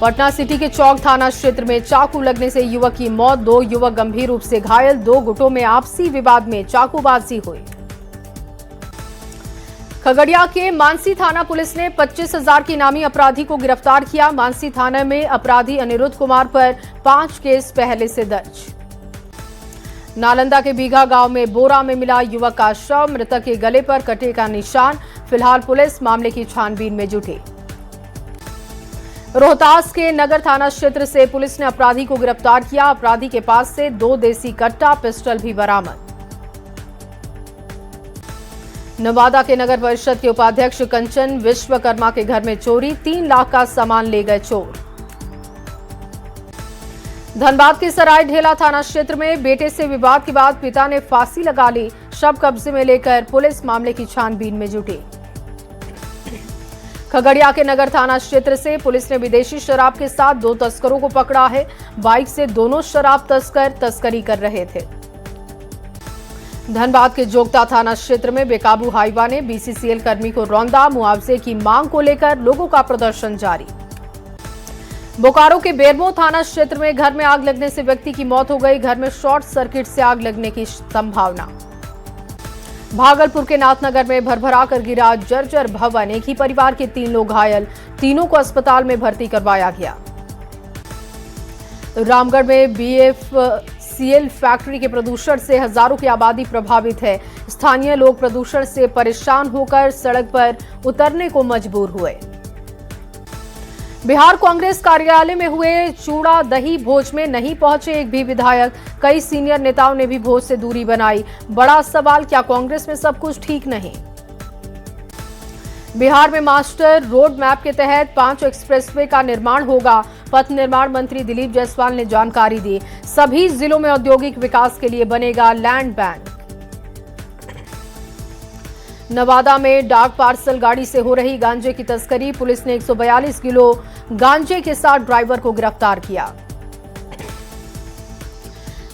Patna city के चौक थाना क्षेत्र में चाकू लगने से युवक की मौत, 2 युवक गंभीर रूप से घायल, 2 गुटों में आपसी विवाद में चाकूबाजी हुई। खगड़िया के मानसी थाना पुलिस ने 25,000 के इनामी अपराधी को गिरफ्तार किया। मानसी थाना में अपराधी अनिरुद्ध कुमार पर 5 केस पहले से दर्ज। नालंदा के बीघा गांव में बोरा में मिला युवक का शव, मृतक के गले पर कटे का निशान। फिलहाल पुलिस मामले की छानबीन में जुटी। रोहतास के नगर थाना क्षेत्र से पुलिस ने अपराधी को गिरफ्तार किया। अपराधी के पास से 2 देसी कट्टा, पिस्टल भी बरामद। नवादा के नगर परिषद के उपाध्यक्ष कंचन विश्वकर्मा के घर में चोरी, 3 लाख का सामान ले गए चोर। धनबाद के सराय ढेला थाना क्षेत्र में बेटे से विवाद के बाद पिता ने फांसी लगा ली। शव कब्जे में लेकर पुलिस मामले की छानबीन में जुटी। खगड़िया के नगर थाना क्षेत्र से पुलिस ने विदेशी शराब के साथ 2 तस्करों को पकड़ा है। बाइक से दोनों शराब तस्कर तस्करी कर रहे थे। धनबाद के जोगता थाना क्षेत्र में बेकाबू हाइवा ने बीसीसीएल कर्मी को रौंदा। मुआवजे की मांग को लेकर लोगों का प्रदर्शन जारी। बोकारो के बेरमो थाना क्षेत्र में घर में आग लगने से व्यक्ति की मौत हो गई। घर में शॉर्ट सर्किट से आग लगने की संभावना। भागलपुर के नाथनगर में भरभरा कर गिरा जर्जर भवन, एक ही परिवार के 3 लोग घायल, तीनों को अस्पताल में भर्ती करवाया गया। रामगढ़ में बीएफसीएल फैक्ट्री के प्रदूषण से हजारों की आबादी प्रभावित है। स्थानीय लोग प्रदूषण से परेशान होकर सड़क पर उतरने को मजबूर हुए। बिहार कांग्रेस कार्यालय में हुए चूड़ा दही भोज में नहीं पहुंचे एक भी विधायक। कई सीनियर नेताओं ने भी भोज से दूरी बनाई। बड़ा सवाल, क्या कांग्रेस में सब कुछ ठीक नहीं? बिहार में मास्टर रोड मैप के तहत 5 एक्सप्रेसवे का निर्माण होगा। पथ निर्माण मंत्री दिलीप जायसवाल ने जानकारी दी। सभी जिलों में औद्योगिक विकास के लिए बनेगा लैंड बैंक। नवादा में डाक पार्सल गाड़ी से हो रही गांजे की तस्करी, पुलिस ने 142 किलो गांजे के साथ ड्राइवर को गिरफ्तार किया।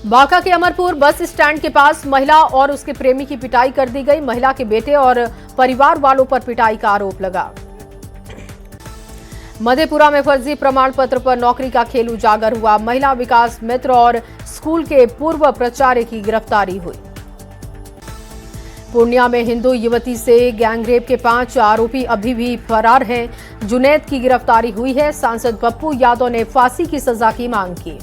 बांका के अमरपुर बस स्टैंड के पास महिला और उसके प्रेमी की पिटाई कर दी गई। महिला के बेटे और परिवार वालों पर पिटाई का आरोप लगा। मधेपुरा में फर्जी प्रमाण पत्र पर नौकरी का खेल उजागर हुआ। महिला विकास मित्र और स्कूल के पूर्व प्राचार्य की गिरफ्तारी हुई। पूर्णिया में हिंदू युवती से गैंगरेप के 5 आरोपी अभी भी फरार हैं। जुनैद की गिरफ्तारी हुई है। सांसद पप्पू यादव ने फांसी की सजा की मांग की।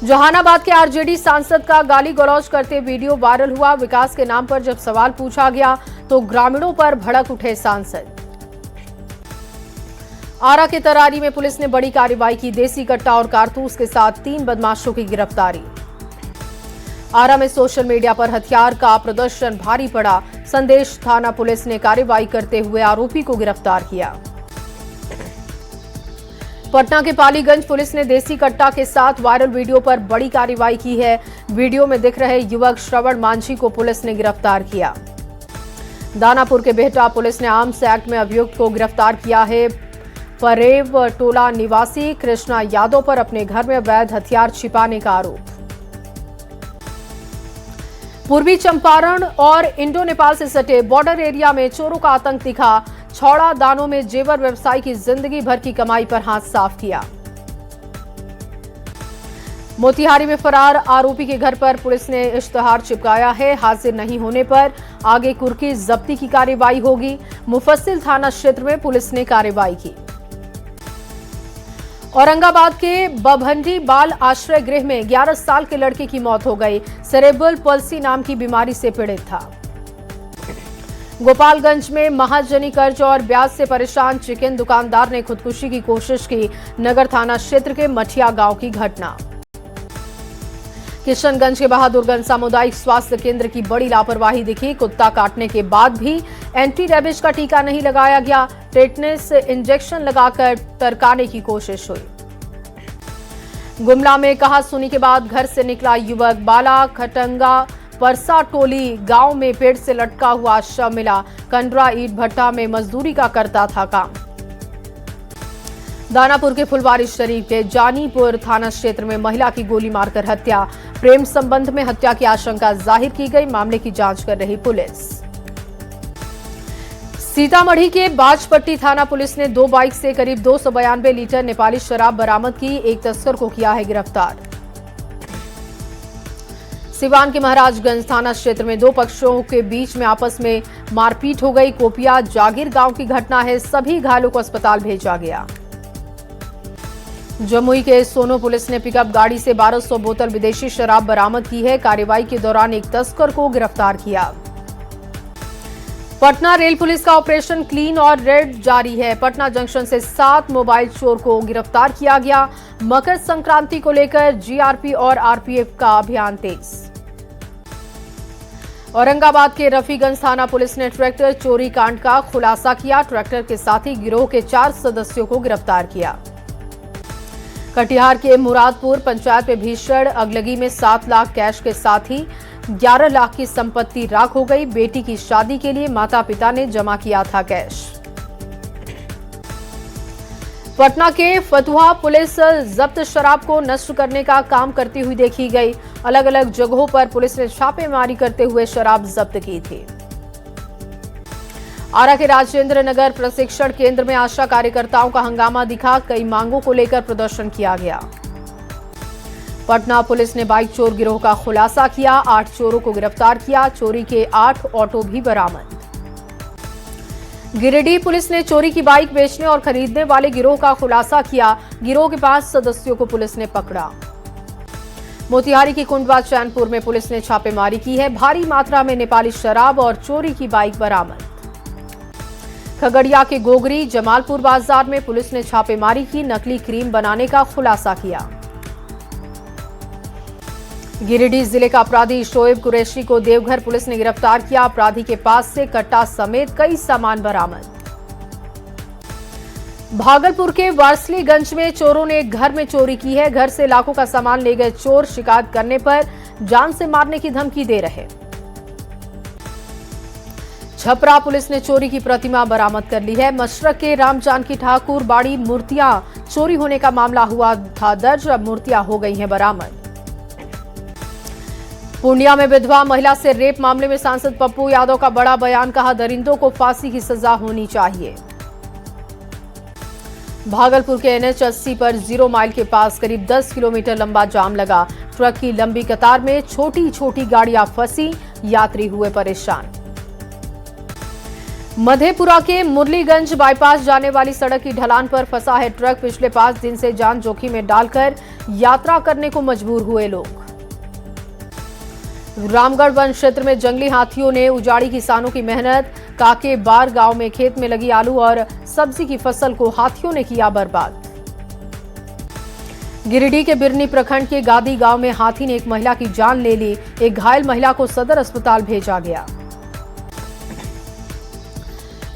जहानाबाद के आरजेडी सांसद का गाली गलौज करते वीडियो वायरल हुआ। विकास के नाम पर जब सवाल पूछा गया तो ग्रामीणों पर भड़क उठे सांसद। आरा के तरारी में पुलिस ने बड़ी कार्रवाई की। देसी कट्टा और कारतूस के साथ 3 बदमाशों की गिरफ्तारी। आरा में सोशल मीडिया पर हथियार का प्रदर्शन भारी पड़ा। संदेश थाना पुलिस ने कार्रवाई करते हुए आरोपी को गिरफ्तार किया। पटना के पालीगंज पुलिस ने देसी कट्टा के साथ वायरल वीडियो पर बड़ी कार्रवाई की है। वीडियो में दिख रहे युवक श्रवण मांझी को पुलिस ने गिरफ्तार किया। दानापुर के बेहटा पुलिस ने आर्म्स एक्ट में अभियुक्त को गिरफ्तार किया है। परेव टोला निवासी कृष्णा यादव पर अपने घर में अवैध हथियार छिपाने का आरोप। पूर्वी चंपारण और इंडो नेपाल से सटे बॉर्डर एरिया में चोरों का आतंक दिखा। छौड़ा दानों में जेवर व्यवसायी की जिंदगी भर की कमाई पर हाथ साफ किया। मोतिहारी में फरार आरोपी के घर पर पुलिस ने इश्तेहार चिपकाया है। हाजिर नहीं होने पर आगे कुर्की जब्ती की कार्रवाई होगी। मुफस्सिल थाना क्षेत्र में पुलिस ने कार्रवाई की। औरंगाबाद के बभंडी बाल आश्रय गृह में 11 साल के लड़के की मौत हो गई। सेरेब्रल पल्सी नाम की बीमारी से पीड़ित था। गोपालगंज में महाजनी कर्ज और ब्याज से परेशान चिकन दुकानदार ने खुदकुशी की कोशिश की। नगर थाना क्षेत्र के मठिया गांव की घटना। किशनगंज के बहादुरगंज सामुदायिक स्वास्थ्य केंद्र की बड़ी लापरवाही दिखी। कुत्ता काटने के बाद भी एंटी रेबिज का टीका नहीं लगाया गया। टेटनस इंजेक्शन लगाकर टरकाने की कोशिश हुई। गुमला में कहा सुनी के बाद घर से निकला युवक। बाला खटंगा परसा टोली गांव में पेड़ से लटका हुआ शव मिला। कंडरा ईट भट्टा में मजदूरी का करता था काम। दानापुर के फुलवारी शरीफ के जानीपुर थाना क्षेत्र में महिला की गोली मारकर हत्या। प्रेम संबंध में हत्या की आशंका जाहिर की गई। मामले की जांच कर रही पुलिस। सीतामढ़ी के बाजपट्टी थाना पुलिस ने 2 बाइक से करीब 292 लीटर नेपाली शराब बरामद की। एक तस्कर को किया है गिरफ्तार। सिवान के महाराजगंज थाना क्षेत्र में 2 पक्षों के बीच में आपस में मारपीट हो गई। कोपिया जागीर गांव की घटना है। सभी घायलों को अस्पताल भेजा गया। जमुई के सोनो पुलिस ने पिकअप गाड़ी से 1200 बोतल विदेशी शराब बरामद की है। कार्रवाई के दौरान एक तस्कर को गिरफ्तार किया। पटना रेल पुलिस का ऑपरेशन क्लीन और रेड जारी है। पटना जंक्शन से 7 मोबाइल चोर को गिरफ्तार किया गया। मकर संक्रांति को लेकर जीआरपी और आरपीएफ का अभियान तेज। औरंगाबाद के रफीगंज थाना पुलिस ने ट्रैक्टर चोरी कांड का खुलासा किया। ट्रैक्टर के साथी गिरोह के 4 सदस्यों को गिरफ्तार किया। कटिहार के मुरादपुर पंचायत में भीषण अगलगी में 7 लाख कैश के साथ ही 11 लाख की संपत्ति राख हो गई। बेटी की शादी के लिए माता पिता ने जमा किया था कैश। पटना के फतुहा पुलिस जब्त शराब को नष्ट करने का काम करती हुई देखी गई। अलग अलग जगहों पर पुलिस ने छापेमारी करते हुए शराब जब्त की थी। आरा के राजेंद्र नगर प्रशिक्षण केंद्र में आशा कार्यकर्ताओं का हंगामा दिखा। कई मांगों को लेकर प्रदर्शन किया गया। पटना पुलिस ने बाइक चोर गिरोह का खुलासा किया। 8 चोरों को गिरफ्तार किया। चोरी के 8 ऑटो भी बरामद। गिरिडीह पुलिस ने चोरी की बाइक बेचने और खरीदने वाले गिरोह का खुलासा किया। गिरोह के 5 सदस्यों को पुलिस ने पकड़ा। मोतिहारी की कुंडवा चैनपुर में पुलिस ने छापेमारी की है। भारी मात्रा में नेपाली शराब और चोरी की बाइक बरामद। खगड़िया के गोगरी जमालपुर बाजार में पुलिस ने छापेमारी की। नकली क्रीम बनाने का खुलासा किया। गिरिडीह जिले का अपराधी शोएब कुरैशी को देवघर पुलिस ने गिरफ्तार किया। अपराधी के पास से कट्टा समेत कई सामान बरामद। भागलपुर के वारसलीगंज में चोरों ने एक घर में चोरी की है। घर से लाखों का सामान ले गए चोर। शिकायत करने पर जान से मारने की धमकी दे रहे। छपरा पुलिस ने चोरी की प्रतिमा बरामद कर ली है। मशरक के राम जानकी ठाकुर बाड़ी मूर्तियां चोरी होने का मामला हुआ था दर्ज। अब मूर्तियां हो गई हैं बरामद। पूर्णिया में विधवा महिला से रेप मामले में सांसद पप्पू यादव का बड़ा बयान। कहा दरिंदों को फांसी की सजा होनी चाहिए। भागलपुर के NH 80 पर 0 माइल के पास करीब 10 किलोमीटर लंबा जाम लगा। ट्रक की लंबी कतार में छोटी छोटी गाड़ियां फंसी। यात्री हुए परेशान। मधेपुरा के मुरलीगंज बाईपास जाने वाली सड़क की ढलान पर फंसा है ट्रक। पिछले 5 दिन से जान जोखिम में डालकर यात्रा करने को मजबूर हुए लोग। रामगढ़ वन क्षेत्र में जंगली हाथियों ने उजाड़ी किसानों की मेहनत। काके बार गांव में खेत में लगी आलू और सब्जी की फसल को हाथियों ने किया बर्बाद। गिरिडीह के बिरनी प्रखंड के गादी गांव में हाथी ने एक महिला की जान ले ली। एक घायल महिला को सदर अस्पताल भेजा गया।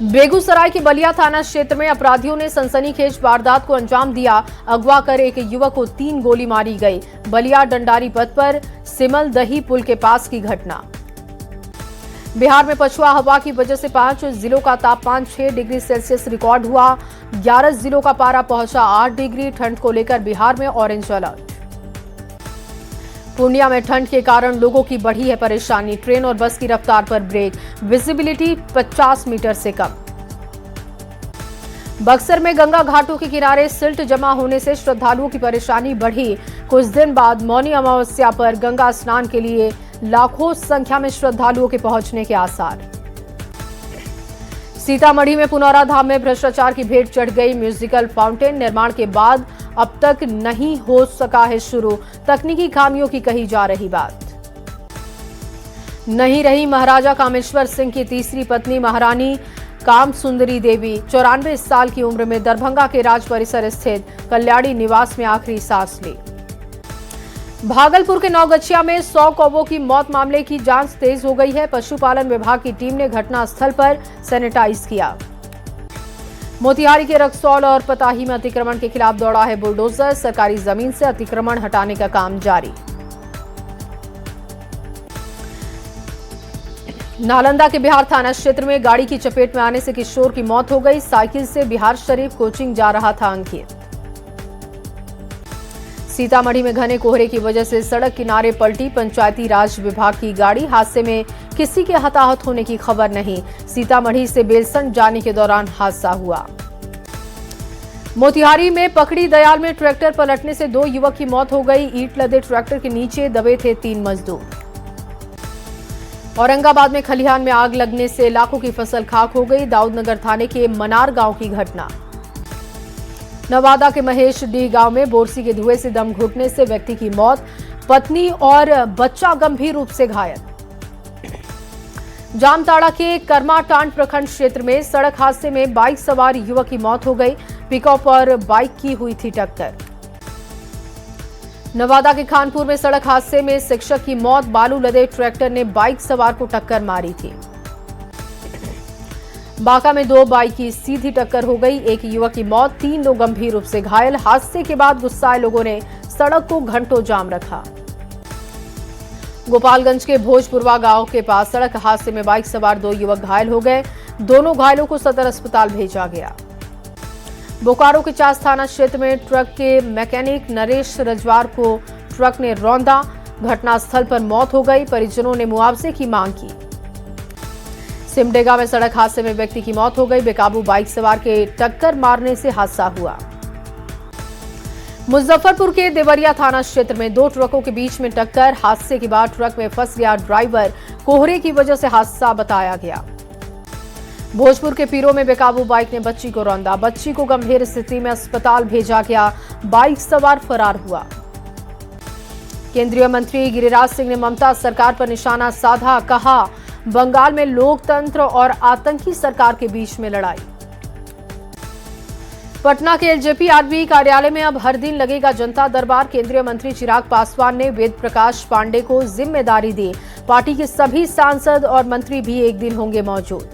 बेगूसराय के बलिया थाना क्षेत्र में अपराधियों ने सनसनीखेज वारदात को अंजाम दिया। अगवा कर एक युवक को 3 गोली मारी गई। बलिया डंडारी पथ पर सिमल दही पुल के पास की घटना। बिहार में पछुआ हवा की वजह से 5 जिलों का तापमान 6 डिग्री सेल्सियस रिकॉर्ड हुआ। 11 जिलों का पारा पहुंचा 8 डिग्री। ठंड को लेकर बिहार में ऑरेंज अलर्ट। पूर्णिया में ठंड के कारण लोगों की बढ़ी है परेशानी। ट्रेन और बस की रफ्तार पर ब्रेक। विजिबिलिटी 50 मीटर से कम। बक्सर में गंगा घाटों के किनारे सिल्ट जमा होने से श्रद्धालुओं की परेशानी बढ़ी। कुछ दिन बाद मौनी अमावस्या पर गंगा स्नान के लिए लाखों संख्या में श्रद्धालुओं के पहुंचने के आसार। सीतामढ़ी में पुनौरा धाम में भ्रष्टाचार की भेंट चढ़ गई। म्यूजिकल फाउंटेन निर्माण के बाद अब तक नहीं हो सका है शुरू। तकनीकी खामियों की कही जा रही बात। नहीं रही महाराजा कामेश्वर सिंह की तीसरी पत्नी महारानी काम सुंदरी देवी। 94 साल की उम्र में दरभंगा के राज परिसर स्थित कल्याणी निवास में आखिरी सांस ली। भागलपुर के नौगछिया में 100 कौवों की मौत मामले की जांच तेज हो गई है। पशुपालन विभाग की टीम ने घटनास्थल पर सैनिटाइज किया। मोतिहारी के रक्सौल और पताही में अतिक्रमण के खिलाफ दौड़ा है बुलडोजर। सरकारी जमीन से अतिक्रमण हटाने का काम जारी। नालंदा के बिहार थाना क्षेत्र में गाड़ी की चपेट में आने से किशोर की मौत हो गई। साइकिल से बिहार शरीफ कोचिंग जा रहा था अंकित। सीतामढ़ी में घने कोहरे की वजह से सड़क किनारे पलटी पंचायती राज विभाग की गाड़ी। हादसे में किसी के हताहत होने की खबर नहीं। सीतामढ़ी से बेलसंड जाने के दौरान हादसा हुआ। मोतिहारी में पकड़ी दयाल में ट्रैक्टर पलटने से 2 युवक की मौत हो गई। ईंट लदे ट्रैक्टर के नीचे दबे थे 3 मजदूर। औरंगाबाद में खलिहान में आग लगने से लाखों की फसल खाक हो गई। दाऊदनगर थाने के मनार गांव की घटना। नवादा के महेश डीह गांव में बोरसी के धुएं से दम घुटने से व्यक्ति की मौत, पत्नी और बच्चा गंभीर रूप से घायल। जामताड़ा के कर्माटांड प्रखंड क्षेत्र में सड़क हादसे में बाइक सवार युवक की मौत हो गई। पिकअप और बाइक की हुई थी टक्कर। नवादा के खानपुर में सड़क हादसे में शिक्षक की मौत, बालू लदे ट्रैक्टर ने बाइक सवार को टक्कर मारी थी। बांका में 2 बाइक की सीधी टक्कर हो गई, एक युवक की मौत, 3 लोग गंभीर रूप से घायल। हादसे के बाद गुस्साए लोगों ने सड़क को घंटों जाम रखा। गोपालगंज के भोजपुरवा गांव के पास सड़क हादसे में बाइक सवार 2 युवक घायल हो गए। दोनों घायलों को सदर अस्पताल भेजा गया। बोकारो के चास थाना क्षेत्र में ट्रक के मैकेनिक नरेश रजवार को ट्रक ने रौंदा। घटनास्थल पर मौत हो गई। परिजनों ने मुआवजे की मांग की। सिमडेगा में सड़क हादसे में व्यक्ति की मौत हो गई। बेकाबू बाइक सवार के टक्कर मारने से हादसा हुआ। मुजफ्फरपुर के देवरिया थाना क्षेत्र में 2 ट्रकों के बीच में टक्कर। हादसे के बाद ट्रक में फंस गया ड्राइवर। कोहरे की वजह से हादसा बताया गया। भोजपुर के पीरो में बेकाबू बाइक ने बच्ची को रौंदा। बच्ची को गंभीर स्थिति में अस्पताल भेजा गया। बाइक सवार फरार हुआ। केंद्रीय मंत्री गिरिराज सिंह ने ममता सरकार पर निशाना साधा। कहा, बंगाल में लोकतंत्र और आतंकी सरकार के बीच में लड़ाई। पटना के एलजेपी आरबी कार्यालय में अब हर दिन लगेगा जनता दरबार। केंद्रीय मंत्री चिराग पासवान ने वेद प्रकाश पांडे को जिम्मेदारी दी। पार्टी के सभी सांसद और मंत्री भी एक दिन होंगे मौजूद।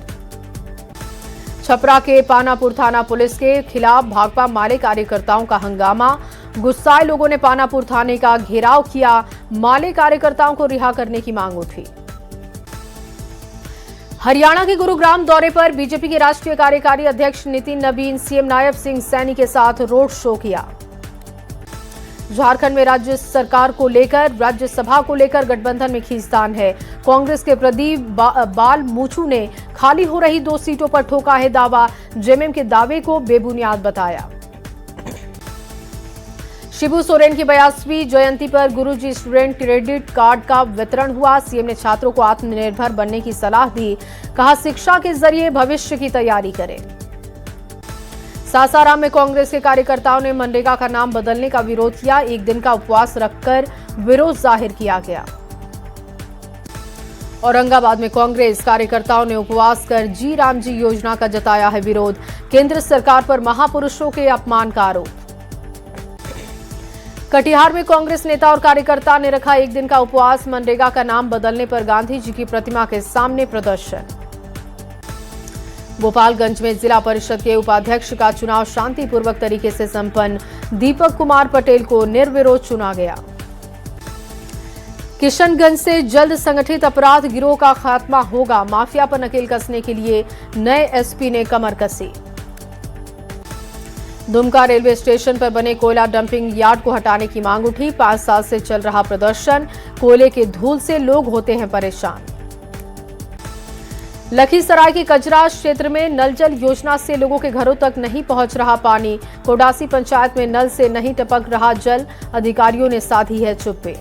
छपरा के पानापुर थाना पुलिस के खिलाफ भाकपा माले कार्यकर्ताओं का हंगामा। गुस्साए लोगों ने पानापुर थाने का घेराव किया। माले कार्यकर्ताओं को रिहा करने की मांग उठी। हरियाणा के गुरुग्राम दौरे पर बीजेपी के राष्ट्रीय कार्यकारी अध्यक्ष नितिन नवीन सीएम नायब सिंह सैनी के साथ रोड शो किया। झारखंड में राज्य सरकार को लेकर, राज्यसभा को लेकर गठबंधन में खींचतान है। कांग्रेस के प्रदीप बाल मूछू ने खाली हो रही 2 सीटों पर ठोका है दावा। जेएमएम के दावे को बेबुनियाद बताया। शिबू सोरेन की 82वीं जयंती पर गुरुजी स्टूडेंट क्रेडिट कार्ड का वितरण हुआ। सीएम ने छात्रों को आत्मनिर्भर बनने की सलाह दी। कहा, शिक्षा के जरिए भविष्य की तैयारी करें। सासाराम में कांग्रेस के कार्यकर्ताओं ने मनरेगा का नाम बदलने का विरोध किया। 1 दिन का उपवास रखकर विरोध जाहिर किया गया। औरंगाबाद में कांग्रेस कार्यकर्ताओं ने उपवास कर जी राम जी योजना का जताया है विरोध। केंद्र सरकार पर महापुरुषों के अपमान का आरोप। कटिहार में कांग्रेस नेता और कार्यकर्ता ने रखा 1 दिन का उपवास। मनरेगा का नाम बदलने पर गांधी जी की प्रतिमा के सामने प्रदर्शन। गोपालगंज में जिला परिषद के उपाध्यक्ष का चुनाव शांतिपूर्वक तरीके से संपन्न। दीपक कुमार पटेल को निर्विरोध चुना गया। किशनगंज से जल्द संगठित अपराध गिरोह का खात्मा होगा। माफिया पर नकेल कसने के लिए नए एसपी ने कमर कसी। दुमका रेलवे स्टेशन पर बने कोयला डंपिंग यार्ड को हटाने की मांग उठी। 5 साल से चल रहा प्रदर्शन। कोयले के धूल से लोग होते हैं परेशान। लखीसराय के कजरा क्षेत्र में नल जल योजना से लोगों के घरों तक नहीं पहुंच रहा पानी। कोडासी पंचायत में नल से नहीं टपक रहा जल। अधिकारियों ने साधी है चुप्पी।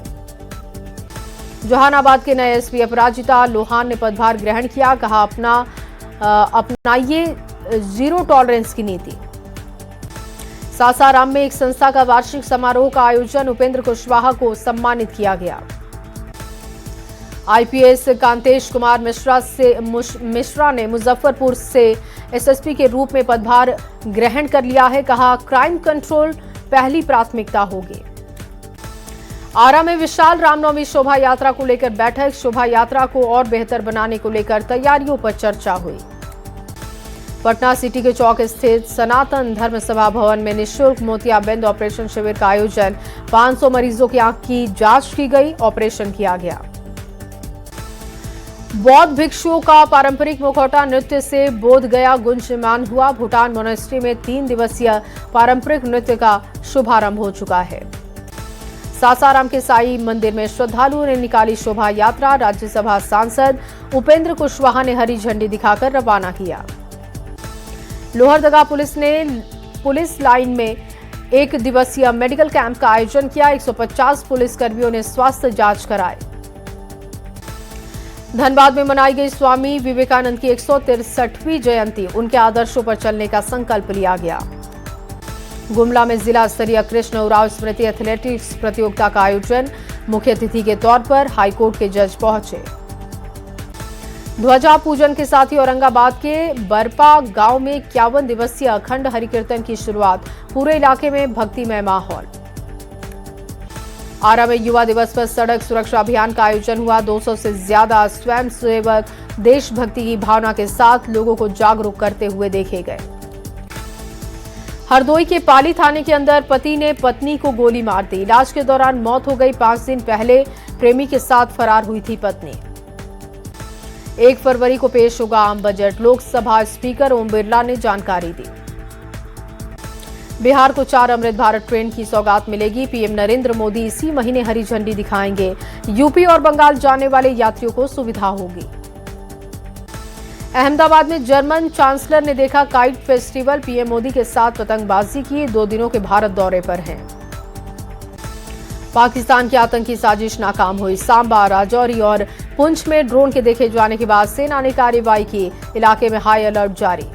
जहानाबाद के नए एसपी अपराजिता लोहान ने पदभार ग्रहण किया। कहा, अपनाइए जीरो टॉलरेंस की नीति। सासाराम में एक संस्था का वार्षिक समारोह का आयोजन। उपेंद्र कुशवाहा को सम्मानित किया गया। आईपीएस कांतेश कुमार मिश्रा ने मुजफ्फरपुर से एसएसपी के रूप में पदभार ग्रहण कर लिया है। कहा, क्राइम कंट्रोल पहली प्राथमिकता होगी। आरा में विशाल रामनवमी शोभा यात्रा को लेकर बैठक। शोभा यात्रा को और बेहतर बनाने को लेकर तैयारियों पर चर्चा हुई। पटना सिटी के चौक स्थित सनातन धर्म सभा भवन में निःशुल्क मोतियाबिंद ऑपरेशन शिविर का आयोजन। 500 मरीजों की आंख की जांच की गई। ऑपरेशन किया गया। बौद्ध भिक्षुओं का पारंपरिक मुखौटा नृत्य से बोध गया गुंजयमान हुआ। भूटान मोनेस्ट्री में 3 दिवसीय पारंपरिक नृत्य का शुभारंभ हो चुका है। सासाराम के साई मंदिर में श्रद्धालुओं ने निकाली शोभा यात्रा। राज्यसभा सांसद उपेंद्र कुशवाहा ने हरी झंडी दिखाकर रवाना किया। लोहरदगा पुलिस ने पुलिस लाइन में 1 दिवसीय मेडिकल कैंप का आयोजन किया। 150 पुलिसकर्मियों ने स्वास्थ्य जांच कराई। धनबाद में मनाई गई स्वामी विवेकानंद की 163वीं जयंती। उनके आदर्शों पर चलने का संकल्प लिया गया। गुमला में जिला स्तरीय कृष्ण उरांव स्मृति एथलेटिक्स प्रतियोगिता का आयोजन। मुख्य अतिथि के तौर पर हाईकोर्ट के जज पहुंचे। ध्वजा पूजन के साथ ही औरंगाबाद के बरपा गांव में 51 दिवसीय अखंड हरिकीर्तन की शुरुआत। पूरे इलाके में भक्तिमय माहौल। आरा में युवा दिवस पर सड़क सुरक्षा अभियान का आयोजन हुआ। 200 से ज्यादा स्वयंसेवक देशभक्ति की भावना के साथ लोगों को जागरूक करते हुए देखे गए। हरदोई के पाली थाने के अंदर पति ने पत्नी को गोली मार दी। इलाज के दौरान मौत हो गई। 5 दिन पहले प्रेमी के साथ फरार हुई थी पत्नी। 1 फरवरी को पेश होगा आम बजट। लोकसभा स्पीकर ओम बिरला ने जानकारी दी। बिहार को 4 अमृत भारत ट्रेन की सौगात मिलेगी। पीएम नरेंद्र मोदी इसी महीने हरी झंडी दिखाएंगे। यूपी और बंगाल जाने वाले यात्रियों को सुविधा होगी। अहमदाबाद में जर्मन चांसलर ने देखा काइट फेस्टिवल। पीएम मोदी के साथ पतंगबाजी की। 2 दिनों के भारत दौरे पर हैं। पाकिस्तान की आतंकी साजिश नाकाम हुई। सांबा, राजौरी और पुंछ में ड्रोन के देखे जाने के बाद सेना ने कार्रवाई की। इलाके में हाई अलर्ट जारी।